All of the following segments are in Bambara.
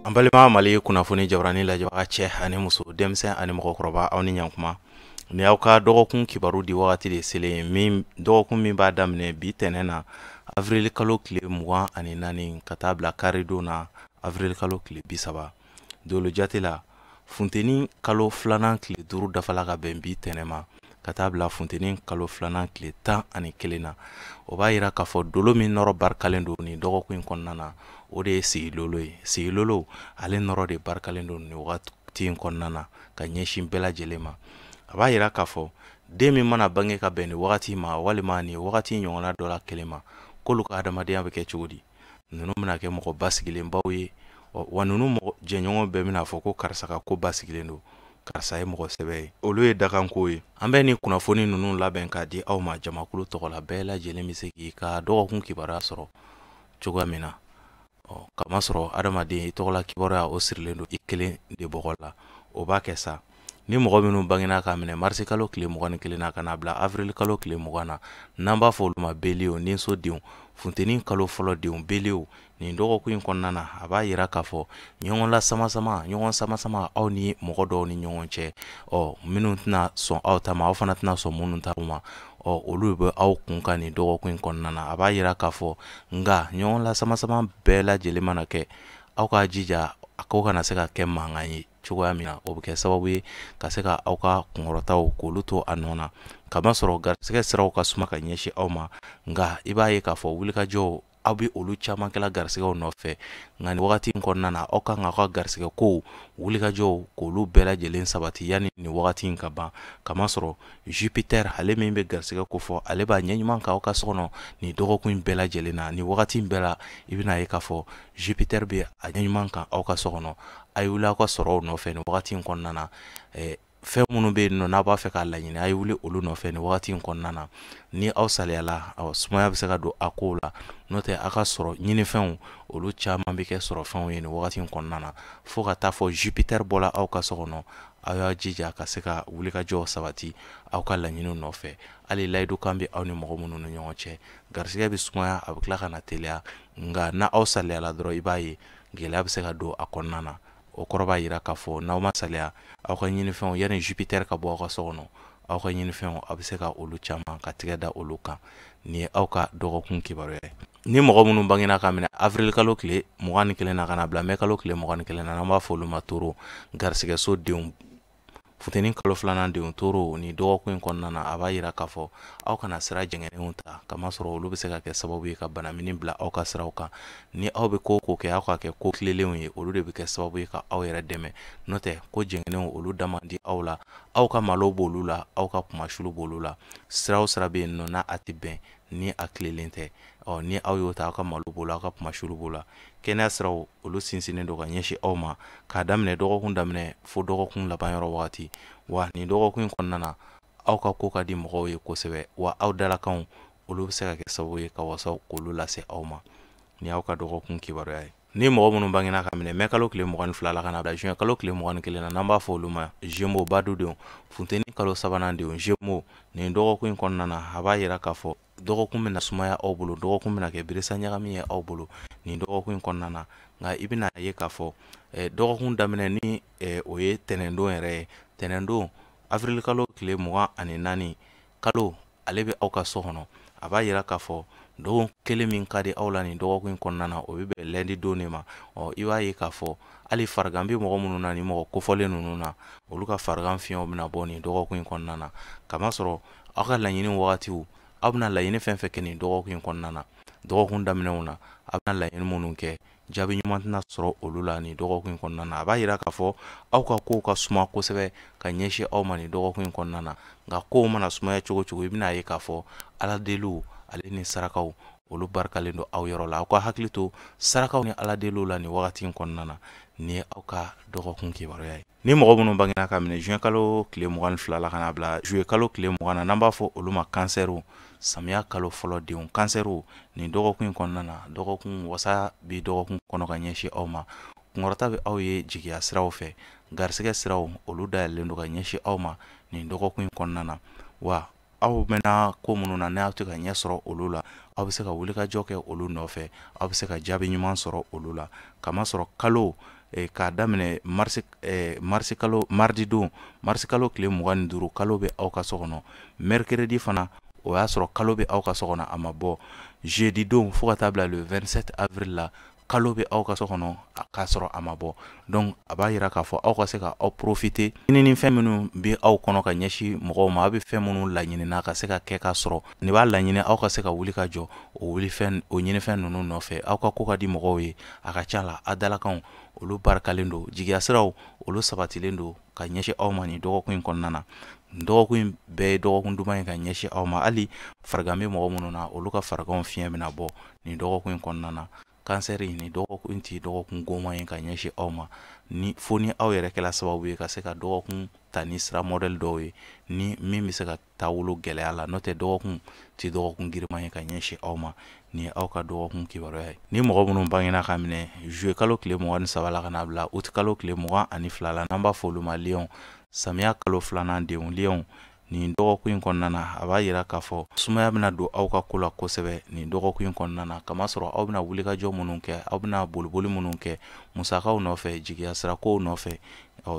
An balima Mali kunnafoni jabarani lajɛbaga cɛ ani muso denmisɛn ani mɔgɔkɔrɔba aw ni ɲankuma ni aw ka dɔgɔkun kibaru di wagati de selen min dɔgɔkun min b'a daminɛ bi tɛnɛ na avril kalo tile 24 ka taa bila karidon na avril kalo tile 30 dolo jate la funteni kalo filanan tile 5 dafala ka bɛn bi tɛnɛ ma ka taa bila funteni kalo filanan tile 11 na o b'a yira k'a fɔ dolo min nɔrɔ barikalen don ni dɔgɔkun in kɔnɔna na o de ye sigilolo ye sigilolo ale nɔrɔ de barikalen don ni wagati in kɔnɔna na ka ɲɛsin bɛɛ lajɛlen ma a b'a yira k'a fɔ den min mana bange ka bɛn ni wagati ma walima ni wagati ɲɔgɔnna dɔ la kelen ma k'olu ka adamadenya bɛ kɛ cogo di ninnu bɛna kɛ mɔgɔ basigilenbaw ye wa ninnu jɛɲɔgɔn bɛɛ bɛna fɔ ko karisa ka ko basigilen don karisa ye mɔgɔ sɛbɛ ye olu ye dakanko ye an bɛ ni kunnafoni ninnu labɛn k'a di aw ma jamakulu tɔgɔ la bɛɛ lajɛlen bɛ se k'i ka dɔgɔkun kibaruya sɔrɔ cogoya min na kama sɔrɔ adamaden i tɔgɔla kibaruya o sirilen don i kelen de bɔgɔ la o b'a kɛ sa ni mɔgɔ minnu bangena ka minɛ marisi kalo tile 21 na ka na bila avril kalo tile 20 na n'an b'a fɔ olu ma beliw ni sodenw funteni kalo fɔlɔ denw beliw nin dɔgɔkun in kɔnɔna na a b'a yira k'a fɔ ɲɔgɔn sama aw ni mɔgɔ dɔw ni ɲɔgɔn cɛ minnu tɛna sɔn aw ta ma aw fana tɛna sɔn minnu ta ma olu bɛ aw kun ka nin dɔgɔkun in kɔnɔna na a b'a yira k'a fɔ nka ɲɔgɔn sama bɛɛ lajɛlen mana kɛ aw ka jija a k'aw kana se ka kɛ mankan ye cogoya min na o bɛ kɛ sababu ye ka se ka aw ka kunkɔrɔtaw k'olu to a nɔ na kamasɔrɔ garisɛgɛ siraw ka suma ka ɲɛsin aw ma nka i b'a ye k'a fɔ wulikajɔw aw bɛ olu caman kɛla garisɛgɛw nɔfɛ nka nin wagati in kɔnɔna na aw kan k'aw ka garisɛgɛ kow wulikajɔw k'olu bɛɛ lajɛlen sabati yanni nin wagati in ka ban kamasɔrɔ Jupiter ale min bɛ garisɛgɛ ko fɔ ale b'a ɲɛɲuman k'aw ka so kɔnɔ nin dɔgɔkun in bɛɛ lajɛlen na nin wagati in bɛɛ la i bɛna ye k'a fɔ Jupiter bɛ a ɲɛɲuman kan aw ka so kɔnɔ a ye wuli aw ka sɔrɔw nɔfɛ nin wagati in kɔnɔna na fɛn minnu bɛ yen nɔ n'a b'a fɛ k'a laɲini a ye wuli olu nɔfɛ nin wagati in kɔnɔna na ni aw saliyala sumaya bɛ se ka don a kow la n'o tɛ a ka sɔrɔ ɲinifɛnw olu caman bɛ kɛ sɔrɔfɛnw ye nin wagati in kɔnɔna na fo ka taa fɔ Jupiter bɔla aw ka so kɔnɔ aw y'a jija ka se ka wulikajɔw sabati aw ka laɲiniw nɔfɛ hali layidu kan bɛ aw ni mɔgɔ minnu ni ɲɔgɔn cɛ garisɛgɛ bɛ sumaya a bɛ tila ka na teliya nka n'a aw saliyala dɔrɔn i b'a ye gɛlɛya bɛ se ka don a kɔnɔna na o kɔrɔ b'a yira k'a fɔ n'aw ma saliya aw ka ɲinifɛnw yanni Jupiter ka bɔ aw ka so kɔnɔ aw ka ɲinifɛnw a bɛ se ka olu caman ka tigɛ da olu kan nin ye aw ka dɔgɔkun kibaruya ye ni mɔgɔ minnu bangena ka minɛ avril kalo tile 21 na ka na bila mai kalo tile 21 na n'an b'a fɔ olu ma toro garisɛgɛso denw funteni kalo filanan denw toro ni dɔgɔkun in kɔnɔna na a b'a yira k'a fɔ aw kana sira jɛngɛnenw ta kamasɔrɔ olu bɛ se ka kɛ sababu ye ka banamini bila aw ka siraw kan ni aw bɛ ko kɛ aw ka kɛ ko tilelenw ye olu de bɛ kɛ sababu ye ka aw yɛrɛ dɛmɛ n'o tɛ ko jɛngɛnenw olu da man di aw la aw ka malo b'olu la aw ka kumasulu b'olu la sira o sira bɛ yen nɔ n'a a tɛ bɛn ni a tilelen tɛ ni aw y'o ta aw ka malo b'o la aw ka kumasulu b'o la kɛnɛya siraw olu sinsinnen don ka ɲɛsin aw ma k'a daminɛ dɔgɔkun daminɛ fo dɔgɔkun laban yɔrɔ wagati wa nin dɔgɔkun in kɔnɔna na aw ka ko ka di mɔgɔw ye kosɛbɛ wa aw dalakanw olu bɛ se ka kɛ sababu ye ka wasa k'olu lase aw ma ni aw ka dɔgɔkun kibaruya ye ni mɔgɔ minnu bangena ka minɛ mai kalo tile 22 la ka na bila juin kalo tile 21 na n'an b'a fɔ olu ma Gémeaux badudenw funteni kalo sabanan denw Gémeaux nin dɔgɔkun in kɔnɔna na a b'a yira k'a fɔ dɔgɔkun bɛna sumaya aw bolo dɔgɔkun bɛna kɛ birisa ɲagami ye aw bolo nin dɔgɔkun in kɔnɔna na nka i bɛna ye k'a fɔ dɔgɔkun daminɛ ni o ye tɛnɛndon yɛrɛ ye tɛnɛndon avril kalo tile 24 kalo ale bɛ aw ka so kɔnɔ a b'a yira k'a fɔ dɔgɔkun kelen min ka di aw la nin dɔgɔkun in kɔnɔna na o bɛ bɛn lundi don de ma i b'a ye k'a fɔ hali farigan bɛ mɔgɔ minnu na ni mɔgɔ kofɔlen ninnu na olu ka farigan fiɲɛw bɛna bɔ nin dɔgɔkun in kɔnɔna na kamasɔrɔ aw ka laɲini wagatiw aw bɛna laɲini fɛn fɛn kɛ nin dɔgɔkun in kɔnɔna na dɔgɔkun daminɛw na aw bɛna laɲini minnu kɛ jaabi ɲuman tɛna sɔrɔ olu la nin dɔgɔkun in kɔnɔna na a b'a yira k'a fɔ aw ka kow ka suma kosɛbɛ ka ɲɛsin aw ma nin dɔgɔkun in kɔnɔna na nka kow mana sumaya cogo cogo i bɛna ye k'a fɔ ala deliw ale ni sarakaw olu barikalen don aw yɔrɔ la aw ka hakili to sarakaw ni ala deliw la nin wagati in kɔnɔna na nin ye aw ka dɔgɔkun kibaruya ye ni mɔgɔ minnu bangena ka minɛ juin kalo tile 22 la ka na bila juillet kalo tile 20 na n'an b'a fɔ olu ma kansɛriw samiya kalo fɔlɔ denw kansɛriw nin dɔgɔkun in kɔnɔna na dɔgɔkun wasa bi dɔgɔkun kɔnɔ ka ɲɛsin aw ma kunkɔrɔta bɛ aw ye jigiya siraw fɛ garisɛgɛ siraw olu dayɛlɛlen don ka ɲɛsin aw ma nin dɔgɔkun in kɔnɔna na wa aw mena ko minnu na n'aw tɛ ka ɲɛ sɔrɔ olu la aw bɛ se ka wulikajɔ kɛ olu nɔfɛ aw bɛ se ka jaabi ɲuman sɔrɔ olu la kamasɔrɔ kalo k'a daminɛ mardi don mardi kalo tile 25 kalo bɛ aw ka so kɔnɔ mercredi fana o y'a sɔrɔ kalo bɛ aw ka so kɔnɔ a ma bɔ jeudi don fo ka taa bila le 27 avril la kalo bɛ aw ka so kɔnɔ k'a sɔrɔ a ma bɔ donc a b'a yira k'a fɔ aw ka se ka aw profiter ɲinini fɛn minnu bɛ aw kɔnɔ ka ɲɛsin mɔgɔw ma aw bɛ fɛn minnu laɲinina ka se ka kɛ ka sɔrɔ nin b'a laɲini aw ka se ka wuli ka jɔ o ɲinifɛn ninnu nɔfɛ aw ka ko ka di mɔgɔw ye a ka ca la a dalakanw olu barikalen don jigiya siraw olu sabatilen don ka ɲɛsin aw ma nin dɔgɔkun in kɔnɔna na dɔgɔkun in bɛɛ ye dɔgɔkun duman ye ka ɲɛsin aw ma hali farigan bɛ mɔgɔ minnu na olu ka fariganw fiɲɛ bɛna bɔ nin dɔgɔkun in kɔnɔna na kansɛri nin dɔgɔkun tɛ dɔgɔkun goman ye ka ɲɛsin aw ma ni fo ni aw yɛrɛ kɛla sababu ye ka se ka dɔgɔkun ta ni sira modèle dɔw ye ni min bɛ se ka taabolo gɛlɛya la n'o tɛ dɔgɔkun tɛ dɔgɔkun giriman ye ka ɲɛsin aw ma nin ye aw ka dɔgɔkun kibaruya ye ni mɔgɔ minnu bangena ka minɛ juillet kalo tile 23 la ka na bila août kalo tile 22 la n'an b'a fɔ olu ma lion samiya kalo filanan denw lion nin dɔgɔkun in kɔnɔna na a b'a yira k'a fɔ sumaya bɛna don aw ka ko la kosɛbɛ nin dɔgɔkun in kɔnɔna na kamasɔrɔ aw bɛna wulikajɔ minnu kɛ aw bɛna boliboli minnu kɛ musakaw nɔfɛ jigiya sirakow nɔfɛ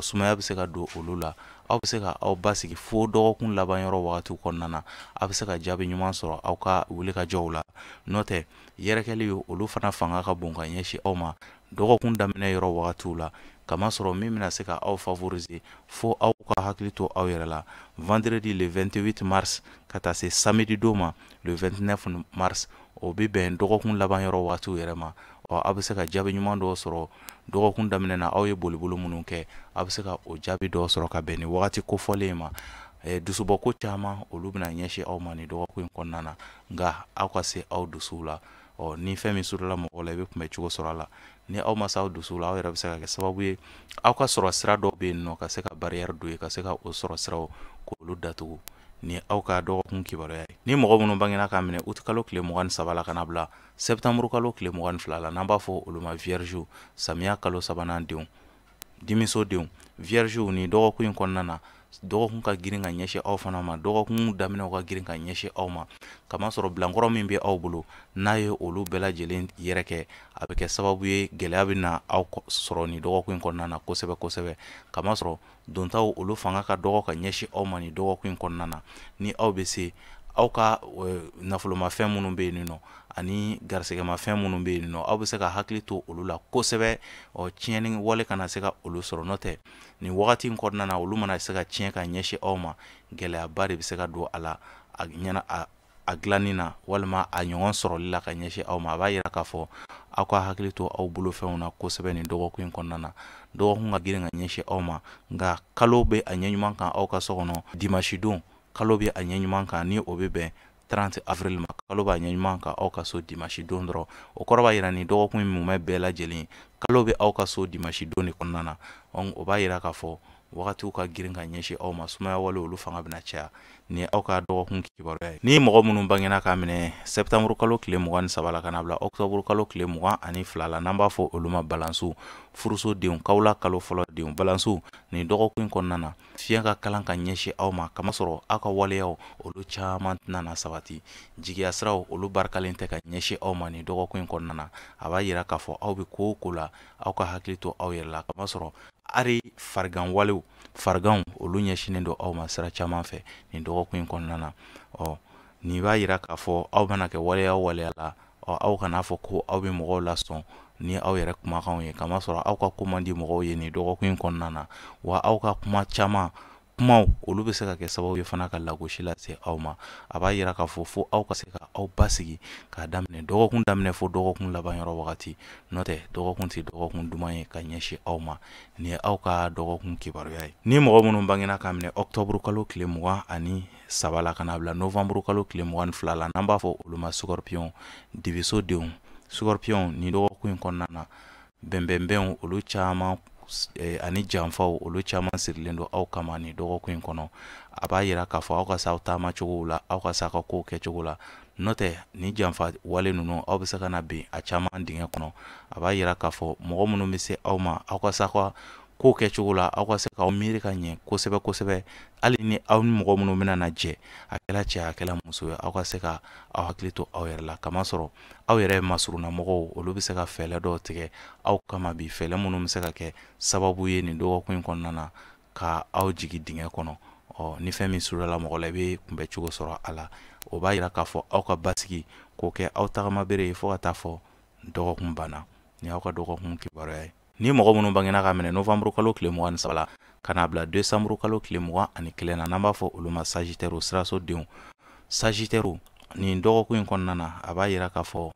sumaya bɛ se ka don olu la aw bɛ se ka aw basigi fo dɔgɔkun laban yɔrɔ wagatiw kɔnɔna na aw bɛ se ka jaabi ɲuman sɔrɔ aw ka wulikajɔw la n'o tɛ yɛrɛkɛli olu fana fanga ka bon ka ɲɛsin aw ma dɔgɔkun daminɛ yɔrɔ wagatiw la kamasɔrɔ min bɛna se ka aw favoriser fo aw ka hakili to aw yɛrɛ la vendredi le 28 mars ka taa se samedi don ma le 29 mars o bɛ bɛn dɔgɔkun laban yɔrɔ wagatiw yɛrɛ ma aw bɛ se ka jaabi ɲuman dɔw sɔrɔ dɔgɔkun daminɛ na aw ye bolibolo minnu kɛ aw bɛ se ka o jaabi dɔw sɔrɔ ka bɛn ni wagati kofɔlen ma dusubɔko caman olu bɛna ɲɛsin aw ma ni dɔgɔkun in kɔnɔna na nka aw ka se aw dusuw la ni fɛn min surula mɔgɔ la i bɛ kunbɛ cogo sɔrɔ a la ni aw ma se aw dusuw la aw yɛrɛ bɛ se ka kɛ sababu ye aw ka sɔrɔ sira dɔw bɛ yen nɔ ka se ka barrière don ye ka se ka o sɔrɔ siraw k'olu datugu ni aw ka dɔgɔkun kibaruya ye ni mɔgɔ minnu bangena ka minɛ août kalo tile 23 la ka na bila septembre kalo tile 22 la n'an b'a fɔ olu ma vierge samiya kalo sabanan denw dimisodenw vierge ni dɔgɔkun in kɔnɔna na dɔgɔkun ka girin ka ɲɛsin aw fana ma dɔgɔkun daminɛw ka girin ka ɲɛsin aw ma kamasɔrɔ bilankɔrɔ min bɛ aw bolo n'a ye olu bɛɛ lajɛlen yɛrɛ kɛ a bɛ kɛ sababu ye gɛlɛya bɛ na aw sɔrɔ nin dɔgɔkun in kɔnɔna na kosɛbɛ kosɛbɛ kamasɔrɔ dontaw olu fanga ka dɔgɔ ka ɲɛsin aw ma nin dɔgɔkun in kɔnɔna na ni aw bɛ se aw ka nafolomafɛn minnu bɛ yen nɔ ani garisɛgɛmafɛn minnu bɛ yen nɔ aw bɛ se ka hakili to olu la kosɛbɛ tiɲɛni wale kana se ka olu sɔrɔ n'o tɛ nin wagati in kɔnɔna na olu mana se ka tiɲɛ ka ɲɛsin aw ma gɛlɛyaba de bɛ se ka don a la a dilanni na walima a ɲɔgɔn sɔrɔli la ka ɲɛsin aw ma a b'a yira k'a fɔ aw ka hakili to aw bolofɛnw na kosɛbɛ nin dɔgɔkun in kɔnɔna na dɔgɔkun ka girin ka ɲɛsin aw ma nka kalo bɛ a ɲɛ ɲuman kan aw ka so kɔnɔ dimanche don kalo bɛ a ɲɛ ɲuman kan ni o bɛ bɛn 30 avril ma kalo b'a ɲɛ ɲuman kan aw ka so dimanche don dɔrɔn o kɔrɔ b'a yira nin dɔgɔkun in mumɛ bɛɛ lajɛlen kalo bɛ aw ka so dimanche don de kɔnɔna na o b'a yira k'a fɔ wagatiw ka girin ka ɲɛsin aw ma sumaya wale olu fanga bɛna caya ni aw ka dɔgɔkun kibaruya ye ni mɔgɔ minnu bangena ka minɛ septembre kalo tile 23 la ka na bila octobre kalo tile 22 la n'an b'a fɔ olu ma balansu furusodenw kawla kalo fɔlɔ denw balansu nin dɔgɔkun in kɔnɔna na fiɲɛ ka kalan ka ɲɛsin aw ma kamasɔrɔ aw ka waleyaw olu caman tɛna sabati jigiya siraw olu barikalen tɛ ka ɲɛsin aw ma nin dɔgɔkun in kɔnɔna na a b'a yira k'a fɔ aw bɛ ko o ko la aw ka hakili to aw yɛrɛ la kamasɔrɔ ari farigan walew fariganw olu ɲɛsinnen don aw ma sira caman fɛ nin dɔgɔkun in kɔnɔna na nin b'a yira k'a fɔ aw bɛna kɛ waleya o waleya la aw kana fɔ ko aw bɛ mɔgɔw lasɔn ni aw yɛrɛ kumakanw ye kamasɔrɔ aw ka ko man di mɔgɔw ye nin dɔgɔkun in kɔnɔna na wa aw ka kuma caman kumaw olu bɛ se ka kɛ sababu ye fana ka lagosi lase aw ma a b'a yira k'a fɔ fo aw ka se ka aw basigi k'a daminɛ dɔgɔkun daminɛ fo dɔgɔkun laban yɔrɔ wagati n'o tɛ dɔgɔkun tɛ dɔgɔkun duman ye ka ɲɛsin aw ma nin ye aw ka dɔgɔkun kibaruya ye ni mɔgɔ minnu bangena ka minɛ octobre kalo tile 23 la ka na bila novembre kalo tile 22 la n'an b'a fɔ olu ma scorpion divisodenw scorpion nin dɔgɔkun in kɔnɔna na bɛnbɛnbɛnw olu caman ani janfaw olu caman sirilen don aw kama nin dɔgɔkun in kɔnɔ a b'a yira k'a fɔ aw ka se aw taama cogow la aw ka se aw ka kow kɛcogo la n'o tɛ nin janfa wale ninnu aw bɛ se ka na bin a caman dingɛ kɔnɔ a b'a yira k'a fɔ mɔgɔ minnu bɛ se aw ma aw ka se aw ka ko kɛ cogo la aw ka se k'aw miiri ka ɲɛ kosɛbɛ kosɛbɛ hali ni aw ni mɔgɔ minnu bɛna na jɛ a kɛla cɛ a kɛla muso ye aw ka se ka aw hakili to aw yɛrɛ la kamasɔrɔ aw yɛrɛ masuruna mɔgɔw olu bɛ se ka fɛɛrɛ dɔw tigɛ aw kama bi fɛɛrɛ minnu bɛ se ka kɛ sababu ye nin dɔgɔkun in kɔnɔna na ka aw jigi dingɛ kɔnɔ ni fɛn min surula mɔgɔ la i bɛ kunbɛ cogo sɔrɔ a la o b'a yira k'a fɔ aw ka basigi k'o kɛ aw tagama bere ye fo ka taa fɔ dɔgɔkun banna ni aw ka dɔgɔkun kibaruya ye ni mɔgɔ minnu bangena ka minɛ novembre kalo tile 23 la ka n'a bila décembre kalo tile 21 na n'an b'a fɔ olu ma Sagittaire sirasodenw Sagittaire nin dɔgɔkun in kɔnɔna na a b'a yira k'a fɔ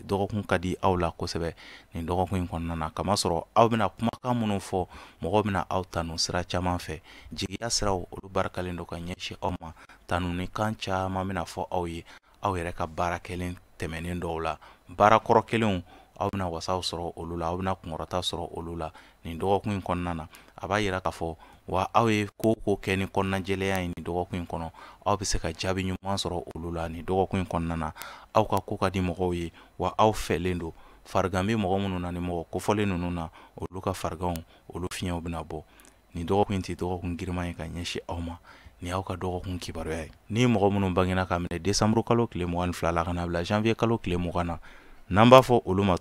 dɔgɔkun ka di aw la kosɛbɛ nin dɔgɔkun in kɔnɔna na kamasɔrɔ aw bɛna kumakan minnu fɔ mɔgɔw bɛna aw tanu sira caman fɛ jigiya siraw olu barikalen don ka ɲɛsin aw ma tanu ni kan caman bɛna fɔ aw ye aw yɛrɛ ka baara kelen tɛmɛnen dɔw la baara kɔrɔ kelenw aw bɛna wasaw sɔrɔ olu la aw bɛna kunkɔrɔta sɔrɔ olu la nin dɔgɔkun in kɔnɔna na a b'a yira k'a fɔ wa aw ye ko kɛ ni kɔnɔnajɛlenya ye nin dɔgɔkun in kɔnɔ aw bɛ se ka jaabi ɲuman sɔrɔ olu la nin dɔgɔkun in kɔnɔna na aw ka ko ka di mɔgɔw ye wa aw fɛlen don farigan bɛ mɔgɔ minnu na ni mɔgɔ kofɔlen ninnu na olu ka fariganw olu fiɲɛw bɛna bɔ nin dɔgɔkun in tɛ dɔgɔkun giriman ye ka ɲɛsin aw ma ni aw ka dɔgɔkun kibaruya ye ni mɔgɔ minnu bangena ka minɛ décembre kalo tile 22 la ka na bila janvier kalo tile 20 na n'an b'a fɔ olu ma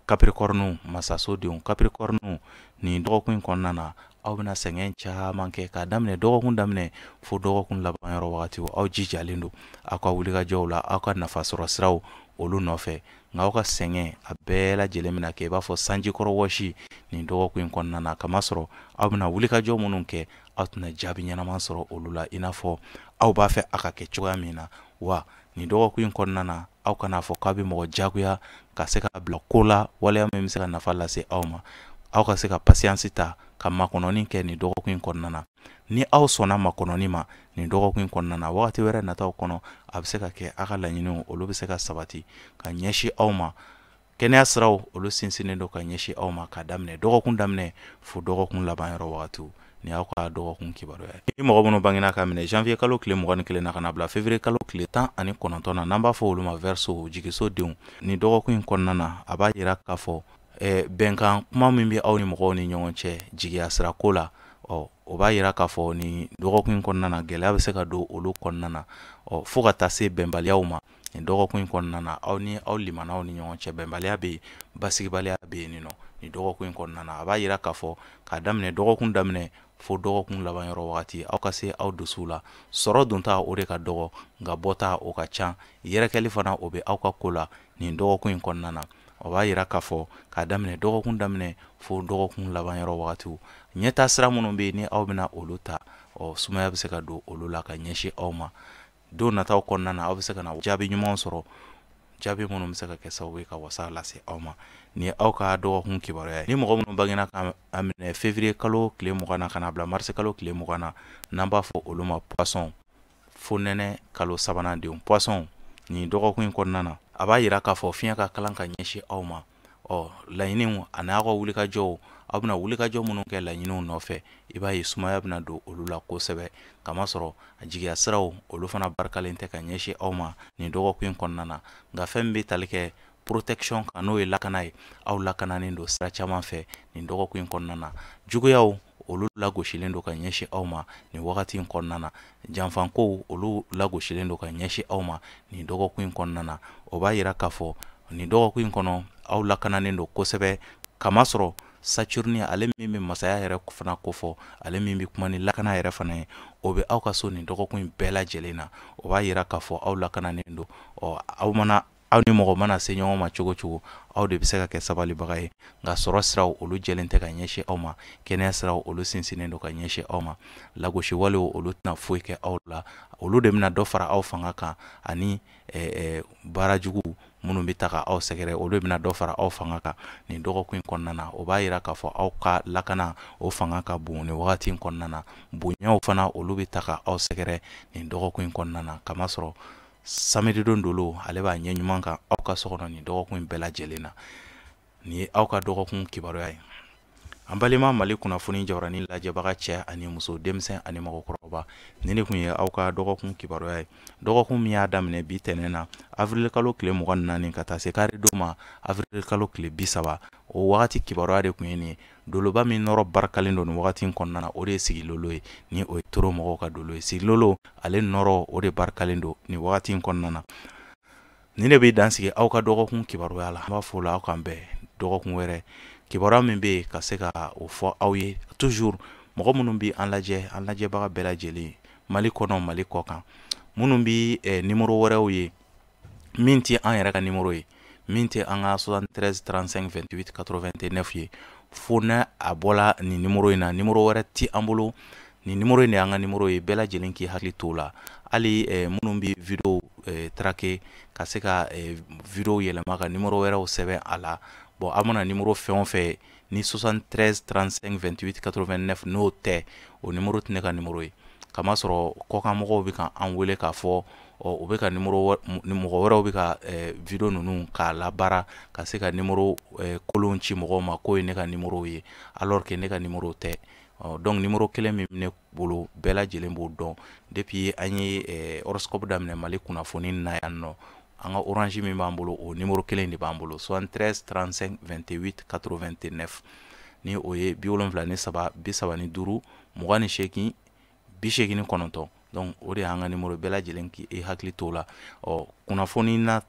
Capricorne masasodenw Capricorne nin dɔgɔkun in kɔnɔna na aw bɛna sɛgɛn caman kɛ k'a daminɛ dɔgɔkun daminɛ fo dɔgɔkun laban yɔrɔ wagati aw jijalen don aw ka wulikajɔw la aw ka nafasɔrɔ siraw olu nɔfɛ nka aw ka sɛgɛn a bɛɛ lajɛlen bɛna kɛ i b'a fɔ sanjikɔrɔ wɔsi nin dɔgɔkun in kɔnɔna na kamasɔrɔ aw bɛna wulikajɔ minnu kɛ aw tɛna jaabi ɲɛnama sɔrɔ olu la i n'a fɔ aw b'a fɛ a ka kɛ cogoya min na wa nin dɔgɔkun in kɔnɔna na aw kana fɔ k'aw bɛ mɔgɔ jagoya ka se ka bila ko la waleya min bɛ se ka nafa lase aw ma aw ka se ka pasiyansi ta ka makɔnɔni kɛ nin dɔgɔkun in kɔnɔna na ni aw sɔnna makɔnɔni ma nin dɔgɔkun in kɔnɔna na wagati wɛrɛ nataw kɔnɔ a bɛ se ka kɛ aw ka laɲiniw olu bɛ se ka sabati ka ɲɛsin aw ma kɛnɛya siraw olu sinsinnen don ka ɲɛsin aw ma ka daminɛ dɔgɔkun daminɛ fo dɔgɔkun laban yɔrɔ wagatiw ni aw ka dɔgɔkun kibaruya ni mɔgɔ minnu bangena ka minɛ janvier kalo tile 21 na ka na bila février kalo tile 19 na n'an b'a fɔ olu ma verseau jigisodenw nin dɔgɔkun in kɔnɔna na a b'a yira k'a fɔ bɛnkan kuma min bɛ aw ni mɔgɔw ni ɲɔgɔn cɛ jigiya sirako la o b'a yira k'a fɔ nin dɔgɔkun in kɔnɔna na gɛlɛya bɛ se ka don olu kɔnɔna na fo ka taa se bɛnbaliyaw ma nin dɔgɔkun in kɔnɔna na aw ni aw limanaw ni ɲɔgɔn cɛ bɛnbaliya bɛ yen basigibaliya bɛ yen nin dɔgɔkun in kɔnɔna na a b'a yira k'a fɔ k'a daminɛ dɔgɔkun daminɛ fo dɔgɔkun laban yɔrɔ wagati aw ka se aw dusu la sɔrɔ dunta o de ka dɔgɔ nka bɔta o ka ca yɛrɛkɛli fana o bɛ aw ka ko la nin dɔgɔkun in kɔnɔna na o b'a yira k'a fɔ k'a daminɛ dɔgɔkun daminɛ fo dɔgɔkun laban yɔrɔ wagatiw ɲɛta sira minnu bɛ yen ni aw bɛna olu ta sumaya bɛ se ka don olu la ka ɲɛsin aw ma don nataw kɔnɔna na aw bɛ se ka na jaabi ɲuman sɔrɔ jaabi minnu bɛ se ka kɛ sababu ye ka wasa lase aw ma ni aw ka dɔgɔkun kibaruya ye ni mɔgɔ minnu bangena ka minɛ février kalo tile 20 na ka na bila mars kalo tile 20 na n'an b'a fɔ olu ma poisson fo nɛnɛ kalo sabanan denw poisson nin dɔgɔkun in kɔnɔna na a b'a yira k'a fɔ fiɲɛ ka kalan ka ɲɛsin aw ma laɲiniw ani aw ka wulikajɔw aw bɛna wulikajɔ minnu kɛ laɲiniw nɔfɛ i b'a ye sumaya bɛna don olu la kosɛbɛ kamasɔrɔ a jigiya siraw olu fana barikalen tɛ ka ɲɛsin aw ma nin dɔgɔkun in kɔnɔna na nka fɛn min bɛ tali kɛ protection kan n'o ye lakana ye aw lakananen don sira caman fɛ nin dɔgɔkun in kɔnɔna na juguyaw olu lagosilen don ka ɲɛsin aw ma nin wagati in kɔnɔna na janfankow olu lagosilen don ka ɲɛsin aw ma nin dɔgɔkun in kɔnɔna na o b'a yira k'a fɔ nin dɔgɔkun in kɔnɔ aw lakananen don kosɛbɛ kamasɔrɔ Saturne ale min bɛ masaya yɛrɛ fana kofɔ ale min bɛ kuma ni lakana yɛrɛ fana ye o bɛ aw ka so nin dɔgɔkun in bɛɛ lajɛlen na o b'a yira k'a fɔ aw lakananen don aw ni mɔgɔ mana se ɲɔgɔn ma cogo cogo aw de bɛ se ka kɛ sabalibaga ye nka sɔrɔ siraw olu jɛlen tɛ ka ɲɛsin aw ma kɛnɛya siraw olu sinsinnen don ka ɲɛsin aw ma lagosi walew olu tɛna foyi kɛ aw la olu de bɛna dɔ fara aw fanga kan ani baarajugu minnu bɛ ta ka aw sɛgɛrɛ olu bɛna dɔ fara aw fanga kan nin dɔgɔkun in kɔnɔna na o b'a yira k'a fɔ aw ka lakana o fanga ka bon nin wagati in kɔnɔna na bonyaw fana olu bɛ ta ka aw sɛgɛrɛ nin dɔgɔkun in kɔnɔna na kamasɔrɔ samedi don dolo ale b'a ɲɛ ɲuman kan aw ka so kɔnɔ nin dɔgɔkun in bɛɛ lajɛlen na nin ye aw ka dɔgɔkun kibaruya ye an balima Mali kunnafoni jawaranin lajɛbaga cɛ ani muso denmisɛn ani mɔgɔkɔrɔba nin de kun ye aw ka dɔgɔkun kibaruya ye dɔgɔkun min y'a daminɛ bi tɛnɛn na avril kalo tile 24 ka taa se kari don ma avril kalo tile 30 o wagati kibaruya de kun ye nin ye. Doloba min nɔrɔ barikalen don nin wagati in kɔnɔna na o de ye Sigilolo ye, ni o ye Toro mɔgɔw ka dolo ye. Sigilolo ale nɔrɔ o de barikalen don nin wagati in kɔnɔna na. Ni ne bɛ dan sigi aw ka dɔgɔkun kibaruya la, an b'a fɔ la aw kan bɛn dɔgɔkun wɛrɛ kibaruya min bɛ yen ka se ka o fɔ aw ye toujours mɔgɔ minnu bɛ an lajɛbaga bɛɛ lajɛlen Mali kɔnɔ Mali kɔ kan, minnu bɛ numéro wɛrɛw ye min tɛ an yɛrɛ ka numéro ye, min tɛ an ka 73 35 28 89 ye, fo n'a a bɔla nin numéro in na, numéro wɛrɛ tɛ an bolo, nin numéro in de y'an ka numéro ye. Bɛɛ lajɛlen k'i hakili t'o la. Hali minnu bɛ video traquer ka se ka video yɛlɛma ka numéro wɛrɛw sɛbɛn a la. Bon a mana numéro fɛn o fɛn ni 73 35 28 89 n'o tɛ, o numéro tɛ ne ka numéro ye. Kamasɔrɔ kɔkan mɔgɔw bɛ ka an wele k'a fɔ u bɛ ka mɔgɔ wɛrɛw bɛ ka video ninnu k'a labaara ka se ka numéro kolon ci mɔgɔw ma k'o ye ne ka numéro ye, alors que ne ka numéro tɛ. Donc numéro kelen min ne bolo bɛɛ lajɛlen b'o dɔn depuis an ye horoscope daminɛ Mali kunnafoni na yan nɔ. An ka orange min b'an bolo o numéro kelen de b'an bolo 73 35 28 89 ni o ye 73 35 28 89. Donc o de y'an ka numéro bɛɛ lajɛlen k'i hakili t'o la. Kunnafoni na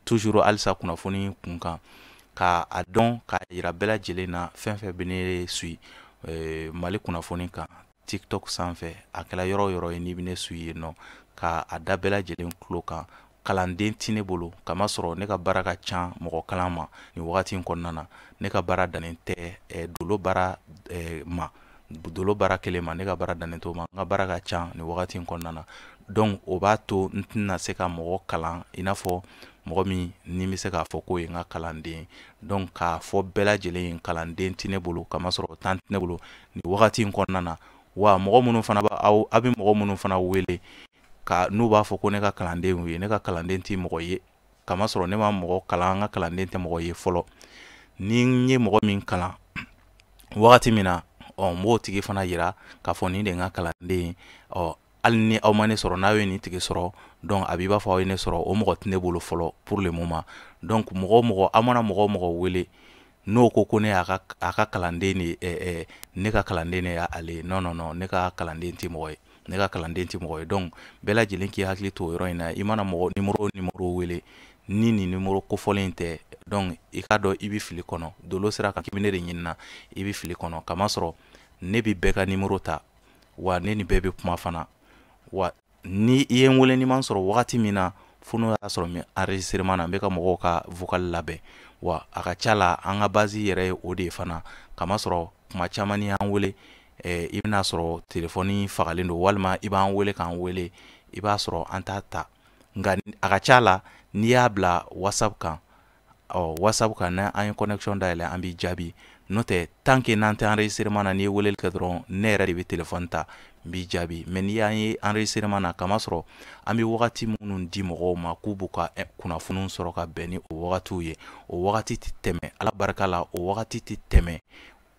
toujours halisa kunnafoni kunkan ka a dɔn k'a yira bɛɛ lajɛlen na fɛn fɛn bɛ ne suit Mali kunnafoni kan TikTok sanfɛ, a kɛla yɔrɔ yɔrɔ ye n'i bɛ ne suit yen nɔ, ka a da bɛɛ lajɛlen tulo kan. Kalanden tɛ ne bolo, kamasɔrɔ ne ka baara ka ca mɔgɔ kalan ma nin wagati in kɔnɔna na. Ne ka baara dannen tɛ dolo baara ma, dolo baara kelen ma, ne ka baara dannen t'o ma. N ka baara ka ca nin wagati in kɔnɔna na. Donc o b'a to n tɛna se ka mɔgɔ kalan i n'a fɔ mɔgɔ min ni bɛ se k'a fɔ k'o ye n ka kalanden. Donc k'a fɔ bɛɛ lajɛlen ye kalanden tɛ ne bolo, kamasɔrɔ temps tɛ ne bolo nin wagati in kɔnɔna na. Wa mɔgɔ minnu fana aw bɛ mɔgɔ minnu fana wele n'u b'a fɔ ko ne ka kalanden ye, ne ka kalanden tɛ mɔgɔ ye, kamasɔrɔ ne ma mɔgɔ kalan, n ka kalanden tɛ mɔgɔ ye fɔlɔ. Ni n ye mɔgɔ min kalan wagati min na, n b'o tigi fana yira k'a fɔ nin de ye n ka kalanden ye. Hali ni aw ma ne sɔrɔ, n'aw ye nin tigi sɔrɔ, donc a b'i b'a fɔ aw ye ne sɔrɔ, o mɔgɔ tɛ ne bolo fɔlɔ pour le moment. Donc aw mana mɔgɔ o mɔgɔ wele n'o ko ne y'a ka kalanden de ne ka kalanden de y'ale, non non non, ne ka kalanden tɛ mɔgɔ ye, ne ka kalanden tɛ mɔgɔ ye. Donc bɛɛ lajɛlen k'i hakili to o yɔrɔ in na. I mana mɔgɔ numéro wele ni nin numéro kofɔlen tɛ, donc i k'a dɔn i bɛ fili kɔnɔ. Dolo sera kan k'i bɛ ne de ɲinina, i bɛ fili kɔnɔ, kamasɔrɔ ne bɛ bɛɛ ka numéro ta, wa ne ni bɛɛ bɛ kuma fana. Wa ni i ye n wele n'i ma sɔrɔ wagati min na, fo n'o y'a sɔrɔ enregistrement na n bɛ ka mɔgɔw ka vocal labɛn, wa a ka ca la an ka base yɛrɛ ye o de ye fana. Kamasɔrɔ kuma caman ni y'an wele i bɛna sɔrɔ telefɔni fagalen don, walima i b'an wele k'an wele i b'a sɔrɔ an t'a ta. Nka a ka ca la n'i y'a bila WhatsApp kan, WhatsApp kan n'an ye connexion dayɛlɛ an b'i jaabi. N'o tɛ tant que n'an tɛ enregistrement na, n'i ye weleli kɛ dɔrɔn ne yɛrɛ de bɛ téléphone ta n b'i jaabi. Mais n'i y'an ye enregistrement na, kamasɔrɔ an bɛ wagati minnu di mɔgɔw ma k'u b'u ka kunnafoniw sɔrɔ ka bɛn ni o wagatiw ye, o wagati tɛ tɛmɛ, ala barika la o wagati tɛ tɛmɛ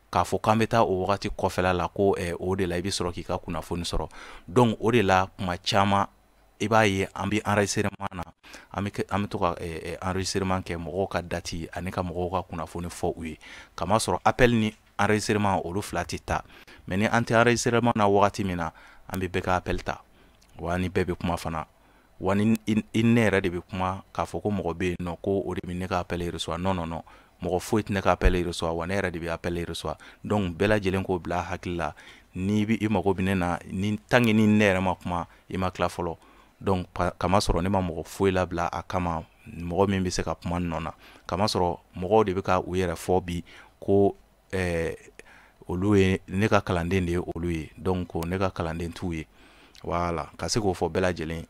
k'a fɔ k'an bɛ taa o wagati kɔfɛla la ko o de la i bɛ sɔrɔ k'i ka kunnafoni sɔrɔ. Donc o de la kuma caman i b'a ye an bɛ enregistrement na, an bɛ to ka enregistrement kɛ mɔgɔw ka date ani ka mɔgɔw ka kunnafoni fɔ u ye. Kamasɔrɔ appel ni enregistrement olu fila tɛ ta. Mais ni an tɛ enregistrement na wagati min na, an bɛ bɛɛ ka appel ta, wa ni bɛɛ bɛ kuma fana. Wa ni ne yɛrɛ de bɛ kuma k'a fɔ ko mɔgɔ bɛ yen nɔ ko o de bɛ ne ka appel reçoit. Non non non, mɔgɔ foyi tɛ ne ka appel reçoit, wa ne yɛrɛ de bɛ appel reçoit. Donc bɛɛ lajɛlen k'o bila hakili la, ni i mago bɛ ne na, tant que ni ne yɛrɛ ma kuma i ma tila fɔlɔ. Donc kamasɔrɔ ne ma mɔgɔ foyi labila a kama mɔgɔ min bɛ se ka kuma nɔ na. Kamasɔrɔ mɔgɔw de bɛ ka u yɛrɛ fɔ bi ko olu ye ne ka kalanden de ye olu ye, donc ne ka kalanden t'u ye. Voilà, ka se k'o fɔ bɛɛ lajɛlen.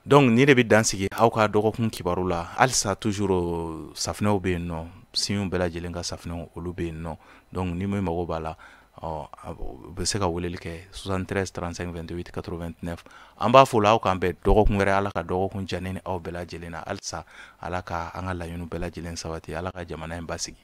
Donc ni de bɛ dan sigi aw ka dɔgɔkun kibaru la. Halisa toujours safinɛw bɛ yen nɔ, siɲɛw bɛɛ lajɛlen ka safinɛw olu bɛ yen nɔ. Donc ni min mago b'a la, u bɛ se ka weleli kɛ 73 35 28 89. An b'a fɔ la aw k'an bɛn dɔgɔkun wɛrɛ, ala ka dɔgɔkun diya ne ni aw bɛɛ lajɛlen na. Halisa ala ka an ka laɲiniw bɛɛ lajɛlen sabati, ala ka jamana in basigi.